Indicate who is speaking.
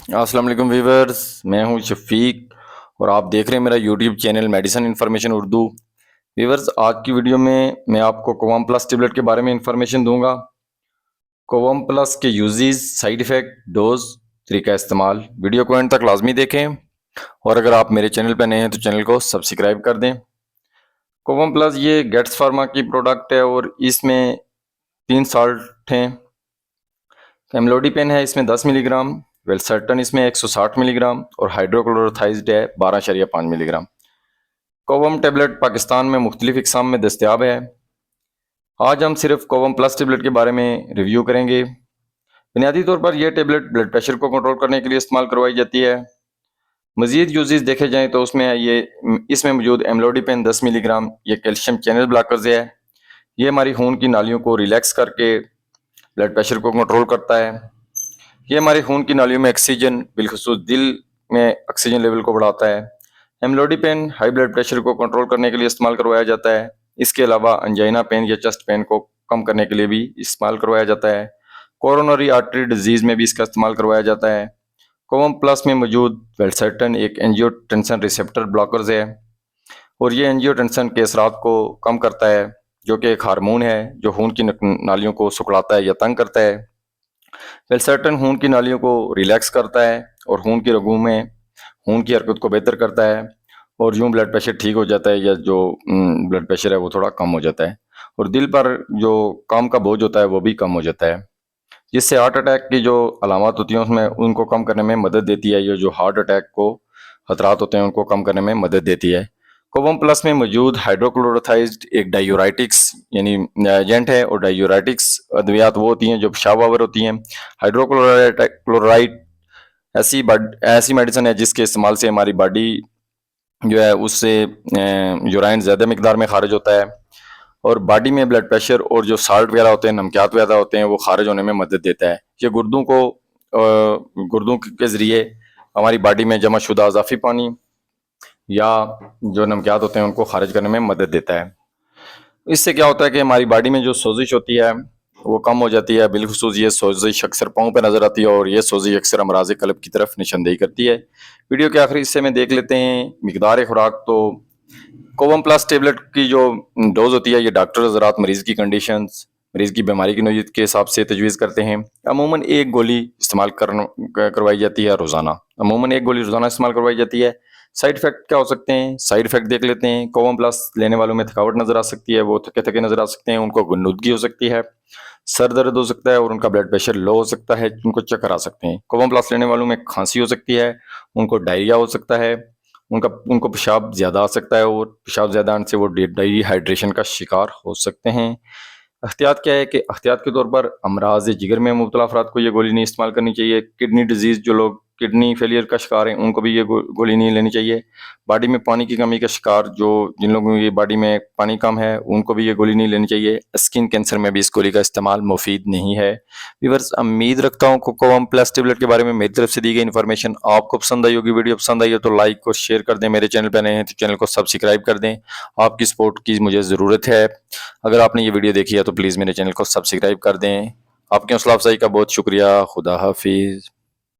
Speaker 1: अस्सलाम वालेकुम व्यूवर्स, मैं हूं शफीक और आप देख रहे हैं मेरा YouTube channel medicine information Urdu. Viewers, आज की वीडियो में मैं आपको कोवम प्लस टेबलेट के बारे में इन्फॉर्मेशन दूंगा। कोवम प्लस के यूजेस, साइड इफ़ेक्ट, डोज, तरीका इस्तेमाल। वीडियो को एंड तक लाजमी देखें और अगर आप मेरे चैनल पर नए हैं तो चैनल को सब्सक्राइब कर दें। कोवम प्लस ये गेट्स फार्मा की प्रोडक्ट है और इसमें 3 साल्ट हैं। एमलोडिपेन है इसमें 10 मिलीग्राम, वेलसर्टन इसमें 160 मिलीग्राम और हाइड्रोक्लोरोथाइज्ड है 12.5 मिलीग्राम। कोवम टेबलेट पाकिस्तान में मुख्तलिफ इकसाम में दस्तियाब है। आज हम सिर्फ कोवम प्लस टेबलेट के बारे में रिव्यू करेंगे। बुनियादी तौर पर यह टेबलेट ब्लड प्रेशर को कंट्रोल करने के लिए इस्तेमाल करवाई जाती है। मजीद यूजेस देखे जाएँ तो उसमें इसमें मौजूद एमलोडिपेन 10 मिलीग्राम ये कैल्शियम चैनल ब्लॉकर्स है। ये हमारी खून की नालियों को रिलैक्स करके ब्लड प्रेशर को कंट्रोल करता है। ये हमारे खून की नालियों में ऑक्सीजन, बिलखुसूस दिल में ऑक्सीजन लेवल को बढ़ाता है। एमलोडिपेन हाई ब्लड प्रेशर को कंट्रोल करने के लिए इस्तेमाल करवाया जाता है। इसके अलावा अंजाइना पेन या चेस्ट पेन को कम करने के लिए भी इस्तेमाल करवाया जाता है। कोरोनरी आर्टरी डिजीज में भी इसका इस्तेमाल करवाया जाता है। कोवम प्लस में मौजूद वेलसर्टन एक एंजियोटेंसिन रिसेप्टर ब्लॉकर्स है और ये एंजियोटेंसिन के असरात को कम करता है, जो कि एक हार्मोन है जो खून की नालियों को सिकुड़ाता है या तंग करता है। वेलसर्टन खून की नालियों को रिलैक्स करता है और खून की रगों में खून की हरकत को बेहतर करता है और यूं ब्लड प्रेशर ठीक हो जाता है या जो ब्लड प्रेशर है वो थोड़ा कम हो जाता है और दिल पर जो काम का बोझ होता है वो भी कम हो जाता है, जिससे हार्ट अटैक की जो अलामत होती हैं उसमें उनको कम करने में मदद देती है। ये जो हार्ट अटैक को खतरात होते हैं उनको कम करने में मदद देती है। कोवम प्लस में मौजूद हाइड्रोक्लोरोथाइज्ड एक डायूराइटिक्स यानी एजेंट है और डायूराइटिक्स अद्वियात वो होती हैं जो पेशाब आवर होती हैं। हाइड्रोक्लोराइड ऐसी मेडिसिन है जिसके इस्तेमाल से हमारी बॉडी जो है उससे यूराइन ज़्यादा मिकदार में खारिज होता है और बॉडी में ब्लड प्रेशर और जो साल्ट वगैरह होते हैं, नमकियात वगैरह होते हैं, वो खारिज होने में मदद देता है। ये गुर्दों के ज़रिए हमारी बॉडी में जमा शुदा अज़ाफ़ी पानी या जो नमकियात होते हैं उनको खारिज करने में मदद देता है। इससे क्या होता है कि हमारी बॉडी में जो सोजिश होती है वो कम हो जाती है। बिलखुसूस ये सोजिश अक्सर पाँव पे नजर आती है और ये सोजिश अक्सर अमराज कल्ब की तरफ निशानदेही करती है। वीडियो के आखिरी हिस्से में देख लेते हैं मिकदार खुराक। तो कोवम प्लस टेबलेट की जो डोज होती है ये डॉक्टर हज़रात मरीज की कंडीशंस, मरीज की बीमारी की नौइयत के हिसाब से तजवीज़ करते हैं। अमूमन एक गोली इस्तेमाल करवाई जाती है रोज़ाना। अमूमन एक गोली रोज़ाना इस्तेमाल करवाई जाती है। साइड इफेक्ट क्या हो सकते हैं, साइड इफेक्ट देख लेते हैं। कोवम प्लस लेने वालों में थकावट नजर आ सकती है, वो थके थके नजर आ सकते हैं, उनको गुन्नुदगी हो सकती है, सर दर्द हो सकता है और उनका ब्लड प्रेशर लो हो सकता है, उनको चक्कर आ सकते हैं। कोवम प्लस लेने वालों में खांसी हो सकती है, उनको डायरिया हो सकता है, उनको पेशाब ज्यादा आ सकता है और पेशाब ज्यादा आने से वो डिहाइड्रेशन का शिकार हो सकते हैं। एहतियात क्या है कि एहतियात के तौर पर अमराज जिगर में मुब्तला अफराद को ये गोली नहीं इस्तेमाल करनी चाहिए। किडनी डिजीज़ जो लोग किडनी फेलियर का शिकार हैं उनको भी ये गोली नहीं लेनी चाहिए। बॉडी में पानी की कमी का शिकार जिन लोगों की बॉडी में पानी कम है उनको भी ये गोली नहीं लेनी चाहिए। स्किन कैंसर में भी इस गोली का इस्तेमाल मुफीद नहीं है। व्यूअर्स, उम्मीद रखता हूँ कोवम प्लस टेबलेट के बारे में मेरी तरफ से दी गई इन्फॉर्मेशन आपको पसंद आई होगी। वीडियो पसंद आई हो तो लाइक और शेयर कर दें। मेरे चैनल पर नए हैं तो चैनल को सब्सक्राइब कर दें। आपकी सपोर्ट की मुझे ज़रूरत है। अगर आपने ये वीडियो देखी है तो प्लीज़ मेरे चैनल को सब्सक्राइब कर दें। आपकी हौसला अफजाई का बहुत शुक्रिया। खुदा हाफिज़।